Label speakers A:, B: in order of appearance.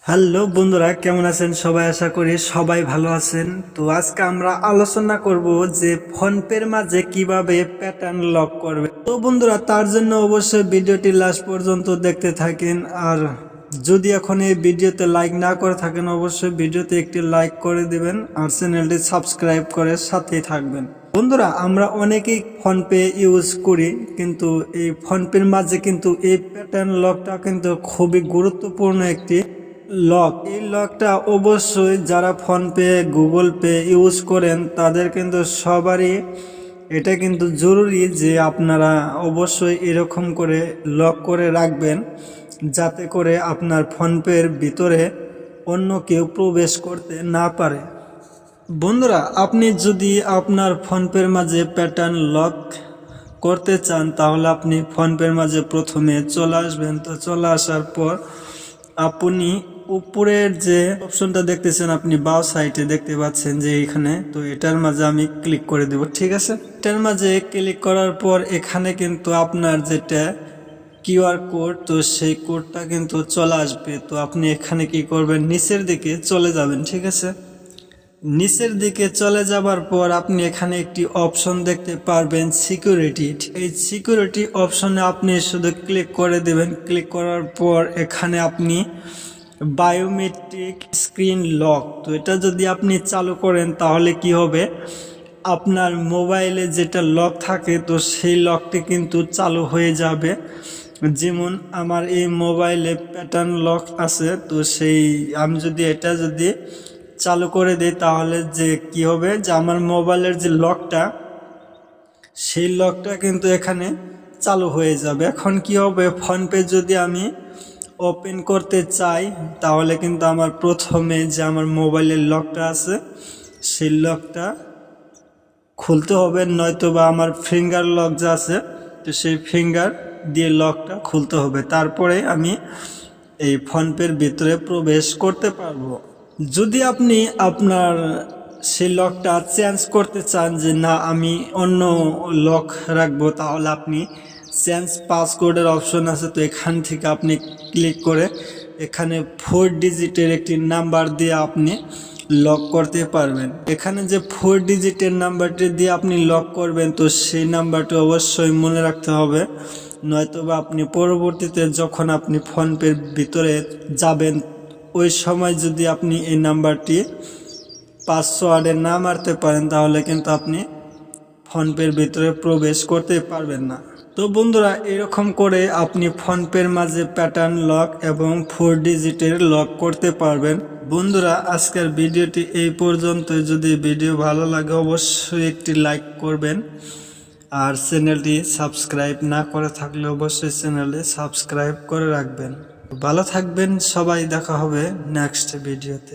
A: Hello বন্ধুরা, কেমন আছেন সবাই? আশা করি সবাই ভালো আছেন। তো আজকে আমরা আলোচনা করব যে ফোনপের মাঝে কিভাবে প্যাটার্ন লক করবে। তো বন্ধুরা, তার জন্য অবশ্যই ভিডিওটি লাস্ট পর্যন্ত দেখতে থাকেন। আর যদি এখন এই ভিডিওতে লাইক না করে থাকেন, অবশ্যই ভিডিওতে একটি লাইক করে দিবেন আর চ্যানেলটি সাবস্ক্রাইব করে সাথেই থাকবেন। বন্ধুরা, আমরা অনেকেই ফোনপে ইউজ করি, কিন্তু এই ফোনপের মাঝে কিন্তু এই প্যাটার্ন লকটা কিন্তু খুবই গুরুত্বপূর্ণ একটি লক। এই লকটা অবশ্যই যারা ফোনপে গুগল পে ইউজ করেন তাদের কিন্তু সবারই এটা কিন্তু জরুরি যে আপনারা অবশ্যই এরকম করে লক করে রাখবেন, যাতে করে আপনার ফোনপের ভিতরে অন্য কেউ প্রবেশ করতে না পারে। বন্ধুরা, আপনি যদি আপনার ফোনপের মাঝে প্যাটার্ন লক করতে চান তাহলে আপনি ফোনপের মাঝে প্রথমে চলে আসবেন। তো চলে আসার পর আপনি উপরের যে অপশনটা দেখতেছেন, আপনি বাও সাইডে দেখতে পাচ্ছেন যে এখানে, তো এটার মাঝে আমি ক্লিক করে দেব। ঠিক আছে, এটার মাঝে ক্লিক করার পর এখানে কিন্তু আপনার যেটা কিউআর কোড, তো সেই কোডটা কিন্তু চলে আসবে। তো আপনি এখানে কি করবেন, নিচের দিকে চলে যাবেন। ঠিক আছে, নিচের দিকে চলে যাবার পর আপনি এখানে একটি অপশন দেখতে পারবেন সিকিউরিটি। এই সিকিউরিটি অপশনে আপনি শুধু ক্লিক করে দেবেন। ক্লিক করার পর এখানে আপনি বায়োমেট্রিক স্ক্রিন লক, তো এটা যদি আপনি চালু করেন তাহলে কি হবে, আপনার মোবাইলে যেটা লক থাকে তো সেই লকটি কিন্তু চালু হয়ে যাবে। যেমন আমার এই মোবাইলে প্যাটার্ন লক আছে, তো সেই আমি যদি এটা চালু করে দিই তাহলে যে কি হবে, যে আমার মোবাইলের যে লকটা সেই লকটা কিন্তু এখানে চালু হয়ে যাবে। এখন কি হবে, ফোনপে যদি আমি ওপেন করতে চাই তাহলে কিন্তু আমার প্রথমে যে আমার মোবাইলের লকটা আছে সেই লকটা খুলতে হবে, নয়তো বা আমার ফিঙ্গার লক যা আছে তো সেই ফিঙ্গার দিয়ে লকটা খুলতে হবে, তারপরে আমি এই ফোনপের ভিতরে প্রবেশ করতে পারবো। যদি আপনি আপনার সেই লকটা চেঞ্জ করতে চান যে না আমি অন্য লক রাখবো, তাহলে আপনি চেঞ্জ পাসওয়ার্ডের অপশন আছে, তো এখান থেকে আপনি ক্লিক করে এখানে 4 ডিজিটের একটি নাম্বার দিয়ে আপনি লক করতে পারবেন। এখানে যে 4 ডিজিটের নাম্বারটি দিয়ে আপনি লক করবেন, তো সেই নাম্বারটি অবশ্যই মনে রাখতে হবে, নয়তোবা আপনি পরবর্তীতে যখন আপনি ফোনপের ভিতরে যাবেন ওই সময় যদি আপনি এই নাম্বারটি পাসওয়ার্ডে না মারতে পারেন তাহলে কিন্তু আপনি ফোনপের ভিতরে প্রবেশ করতে পারবেন না। তো বন্ধুরা, এরকম করে আপনি ফোনপের মাঝে প্যাটার্ন লক এবং 4 ডিজিটের লক করতে পারবেন। বন্ধুরা, আজকের ভিডিওটি এই পর্যন্ত। যদি ভিডিও ভালো লাগে অবশ্যই একটি লাইক করবেন আর চ্যানেলটি সাবস্ক্রাইব না করে থাকলে অবশ্যই চ্যানেলটি সাবস্ক্রাইব করে রাখবেন। ভালো থাকবেন সবাই, দেখা হবে নেক্সট ভিডিওতে।